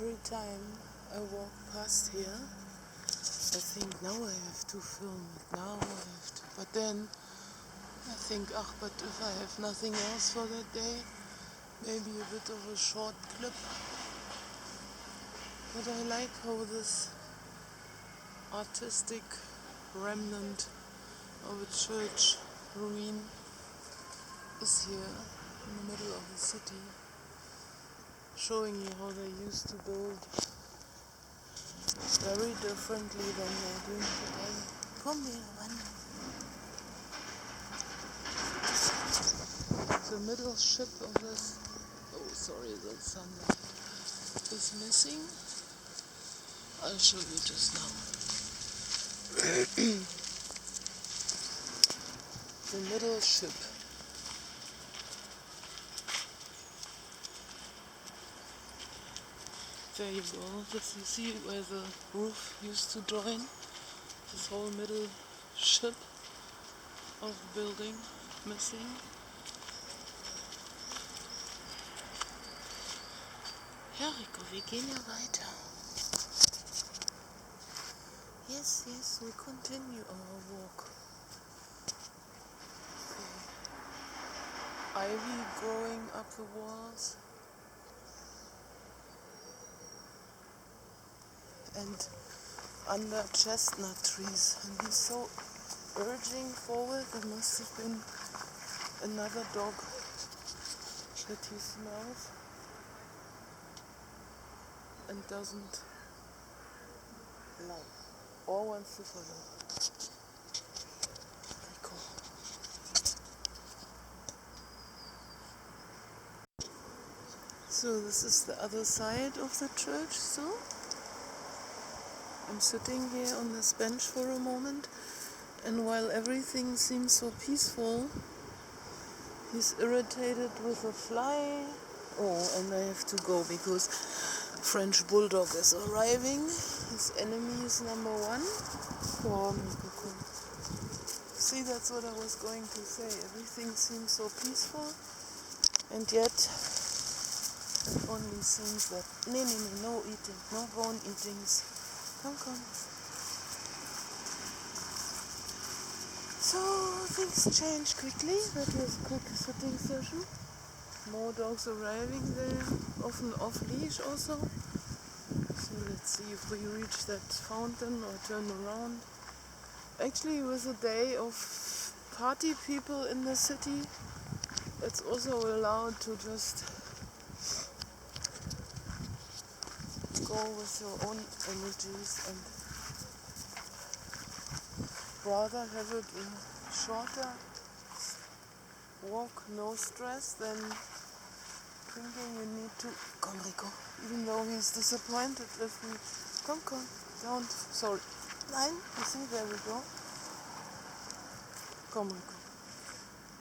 every time I walk past here, I think now I have to film it, now I have to. But then I think, but if I have nothing else for that day, maybe a bit of a short clip. But I like how this artistic remnant of a church ruin is here in the middle of the city, showing you how they used to build very differently than they're doing today. Come here, one. The middle ship of this, the sunlight is missing. I'll show you just now. The middle ship. There you go. This, you see where the roof used to join? This whole middle ship of the building missing. Ja, Rico, wir gehen ja weiter. Yes, we continue our walk. Okay. Ivy growing up the walls. And under chestnut trees. And he's so urging forward. There must have been another dog that he smells and doesn't like or wants to follow. Very cool. So this is the other side of the church, so I'm sitting here on this bench for a moment, and while everything seems so peaceful, he's irritated with a fly. Oh, and I have to go because French Bulldog is arriving. His enemy is number one. See, that's what I was going to say. Everything seems so peaceful, and yet it only seems that no eating, no bone eatings. Come. So things change quickly. That was a quick sitting session. More dogs arriving there, often off-leash also. So let's see if we reach that fountain or turn around. Actually, with a day of party people in the city, it's also allowed to just go with your own energies and rather have it a shorter walk, no stress, than thinking you need to. Come, Rico. Even though he's disappointed if we. Come, don't. Sorry. Nein, you see, there we go. Komm, Rico.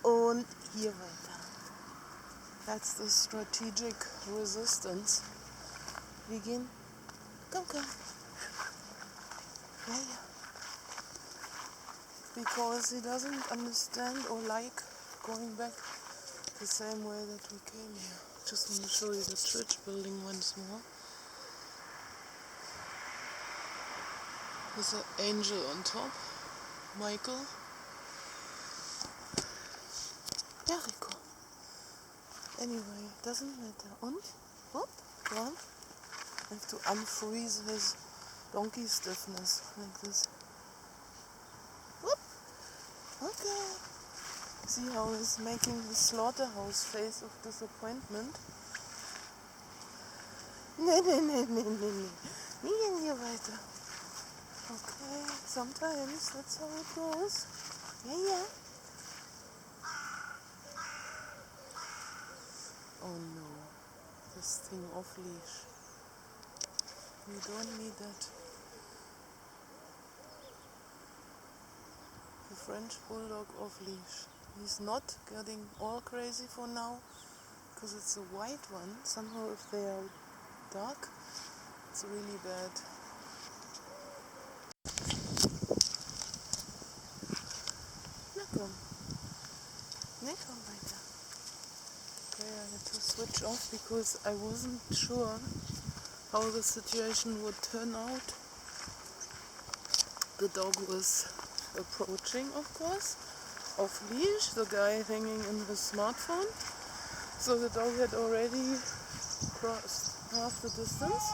Und hier weiter. That's the strategic resistance. Wir gehen. Komm. Yeah. Because he doesn't understand or like going back the same way that we came here. Just want to show you the church building once more. There's an angel on top, Michael. Ja, Rico. Anyway, doesn't matter. Und? Whoop, one. I have to unfreeze his donkey-stiffness like this. Whoop. Okay. See how he's making the slaughterhouse face of disappointment? Nee. Nie gehen hier weiter. Okay, sometimes that's how it goes. Yeah. Oh no, this thing off-leash. We don't need that. The French Bulldog off-leash. He's not getting all crazy for now, because it's a white one. Somehow if they are dark, it's really bad. Na komm weiter. Okay, I had to switch off because I wasn't sure how the situation would turn out. The dog was approaching, of course, off leash, the guy hanging in his smartphone. So the dog had already crossed half the distance.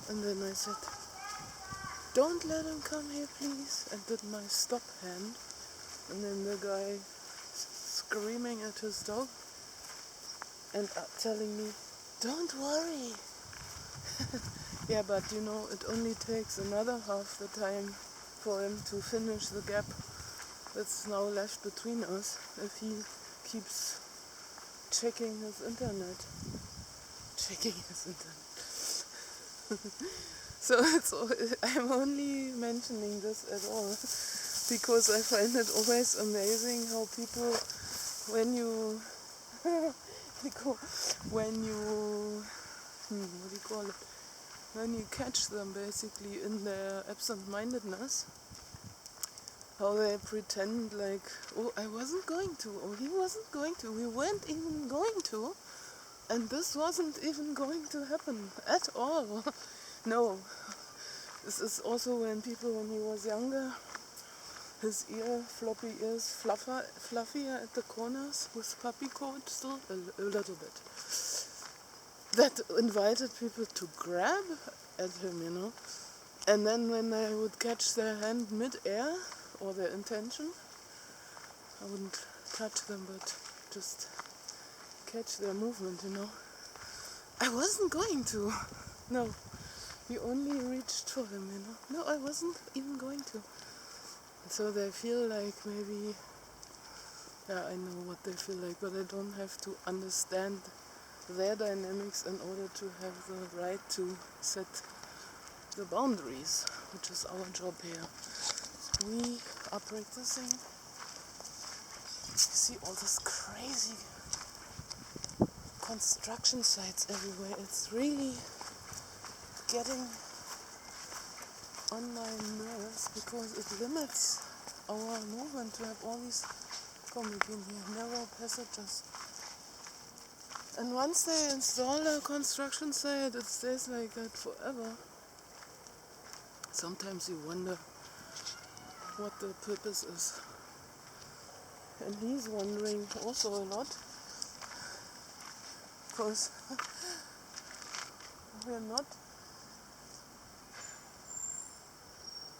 And then I said, "Don't let him come here, please," and did my stop hand. And then the guy screaming at his dog and telling me, "Don't worry." Yeah, but you know, it only takes another half the time for him to finish the gap that's now left between us if he keeps checking his internet. So I'm only mentioning this at all because I find it always amazing how people, when you what do you call it? When you catch them basically in their absent-mindedness, how they pretend like, "Oh, I wasn't going to, oh, he wasn't going to, we weren't even going to, and this wasn't even going to happen at all." No, this is also when he was younger, his floppy ears, fluffier at the corners with puppy coat still, a little bit. That invited people to grab at him, you know. And then when I would catch their hand mid-air, or their intention, I wouldn't touch them, but just catch their movement, you know. I wasn't going to. No, you only reached for him, you know. No, I wasn't even going to. So they feel like maybe, yeah, I know what they feel like, but I don't have to understand their dynamics in order to have the right to set the boundaries, which is our job here. We are practicing. You see all these crazy construction sites everywhere. It's really getting on my nerves because it limits our movement to have all these narrow passages. And once they install a construction site, it stays like that forever. Sometimes you wonder what the purpose is. And he's wondering also a lot, because we're not.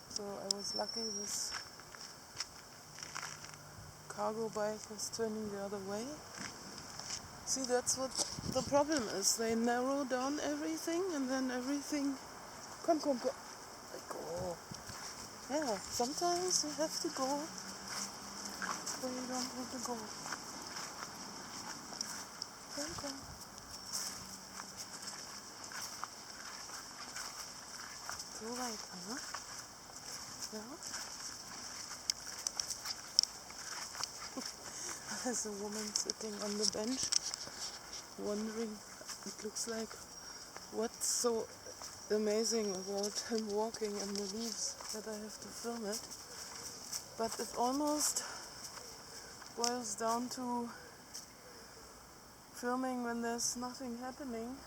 So I was lucky this cargo bike was turning the other way. See, that's what the problem is. They narrow down everything and then everything... Come. Go. Yeah, sometimes you have to go where you don't want to go. Come. So weiter, ne? Ja? There's a woman sitting on the bench, wondering, it looks like, what's so amazing about him walking in the leaves that I have to film it. But it almost boils down to filming when there's nothing happening.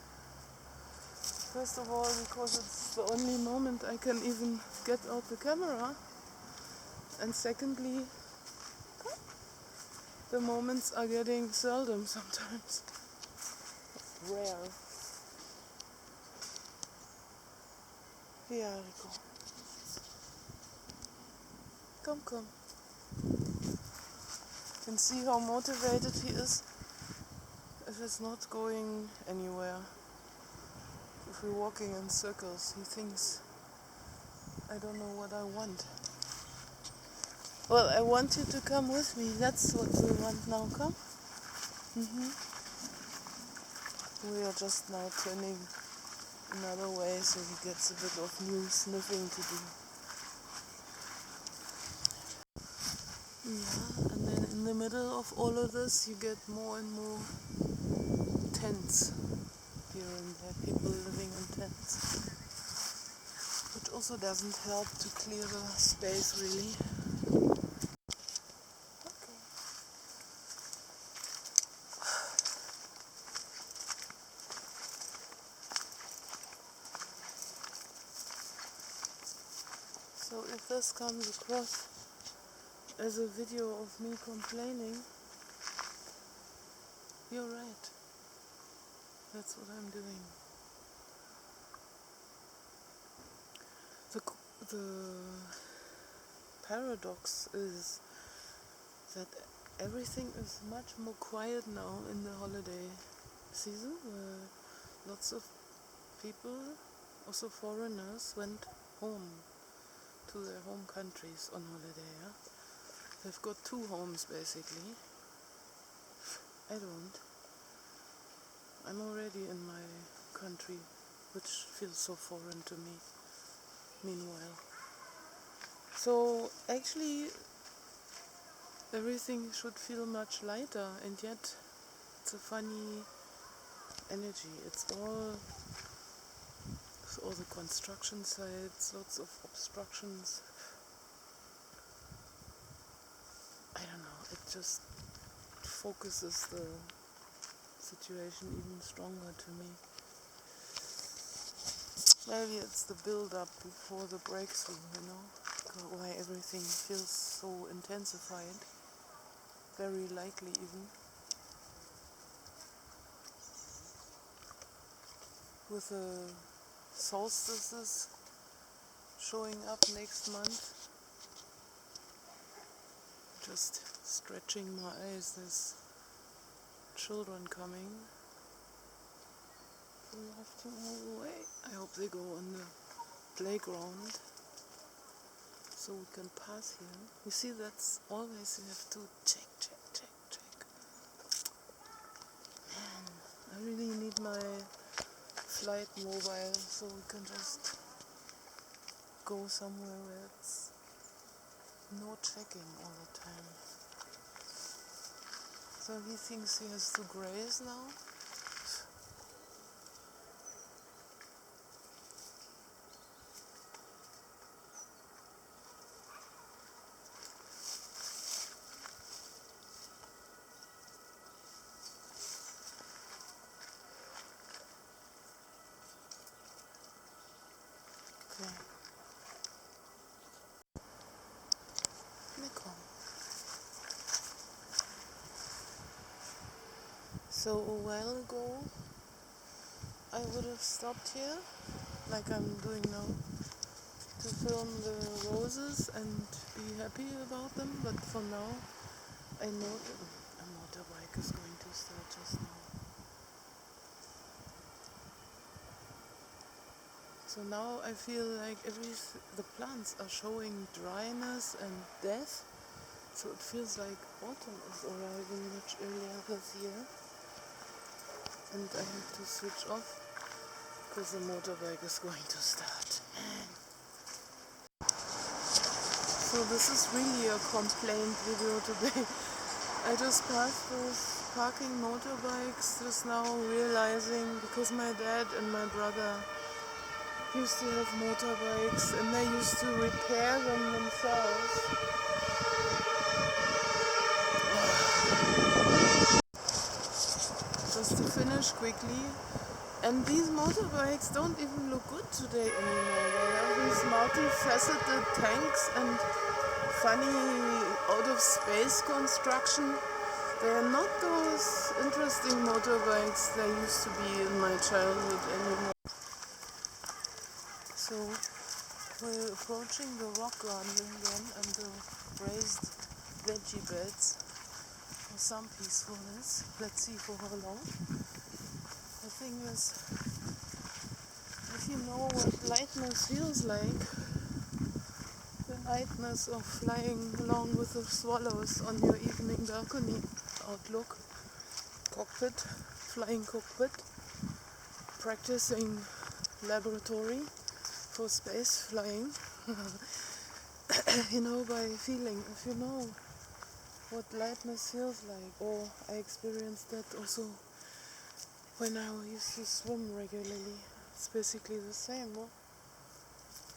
First of all, because it's the only moment I can even get out the camera. And secondly, the moments are getting seldom sometimes. Rare. Yeah, Rico. Come. You can see how motivated he is if it's not going anywhere. If we're walking in circles, he thinks, I don't know what I want. Well, I want you to come with me. That's what we want now. Come. We are just now turning another way, so he gets a bit of new sniffing to do. Yeah, and then in the middle of all of this, you get more and more tents here and there, people living in tents, which also doesn't help to clear the space really. Okay. if this comes across as a video of me complaining, you're right. That's what I'm doing. The paradox is that everything is much more quiet now in the holiday season, where lots of people, also foreigners, went home to their home countries on holiday. Yeah? They've got two homes basically. I don't. I'm already in my country, which feels so foreign to me, meanwhile. So actually everything should feel much lighter, and yet it's a funny energy. It's all the construction sites, lots of obstructions. I don't know, it just focuses the situation even stronger to me. Maybe it's the build-up before the breakthrough, you know, why everything feels so intensified, very likely even. With the solstices showing up next month, just stretching my eyes, there's children coming. So we have to move away. I hope they go on the playground so we can pass here. You see, that's always you have to check. Man, I really need my flight mobile so we can just go somewhere where it's no checking all the time. So he thinks he has to graze now. Okay. So a while ago I would have stopped here, like I'm doing now, to film the roses and be happy about them, but for now I know that a motorbike is going to start just now. So now I feel like the plants are showing dryness and death, so it feels like autumn is arriving much earlier this year. And I have to switch off because the motorbike is going to start. So this is really a complaint video today. I just passed those parking motorbikes just now, realizing because my dad and my brother used to have motorbikes and they used to repair them themselves. Just to finish quickly, and these motorbikes don't even look good today anymore. They have these multifaceted tanks and funny out-of-space construction. They are not those interesting motorbikes they used to be in my childhood anymore. So we're approaching the rock garden again and the raised veggie beds for some peacefulness. Let's see for how long. The thing is, if you know what lightness feels like, the lightness of flying along with the swallows on your evening balcony outlook, flying cockpit, practicing laboratory for space flying, you know, by feeling, if you know what lightness feels like, or I experienced that also when I used to swim regularly. It's basically the same, no?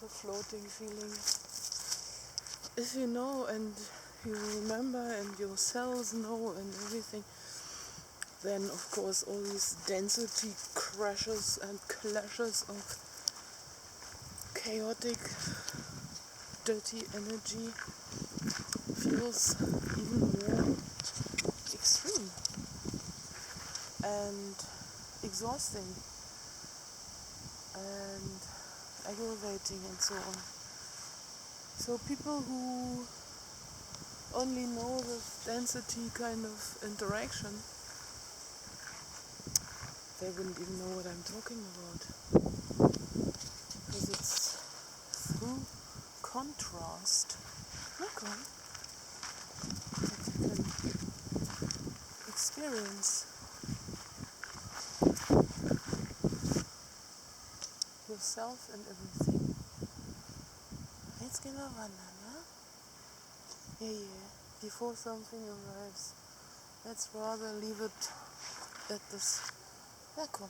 The floating feeling. If you know and you remember and your cells know and everything, then of course all these density crashes and clashes of chaotic dirty energy feels even more extreme and exhausting and aggravating and so on. So people who only know the density kind of interaction, they wouldn't even know what I'm talking about. Because it's through contrast, look on, that you can experience yourself and everything. Jetzt gehen wir wandern, ne? Yeah. Before something arrives, let's rather leave it at this. Ja, komm.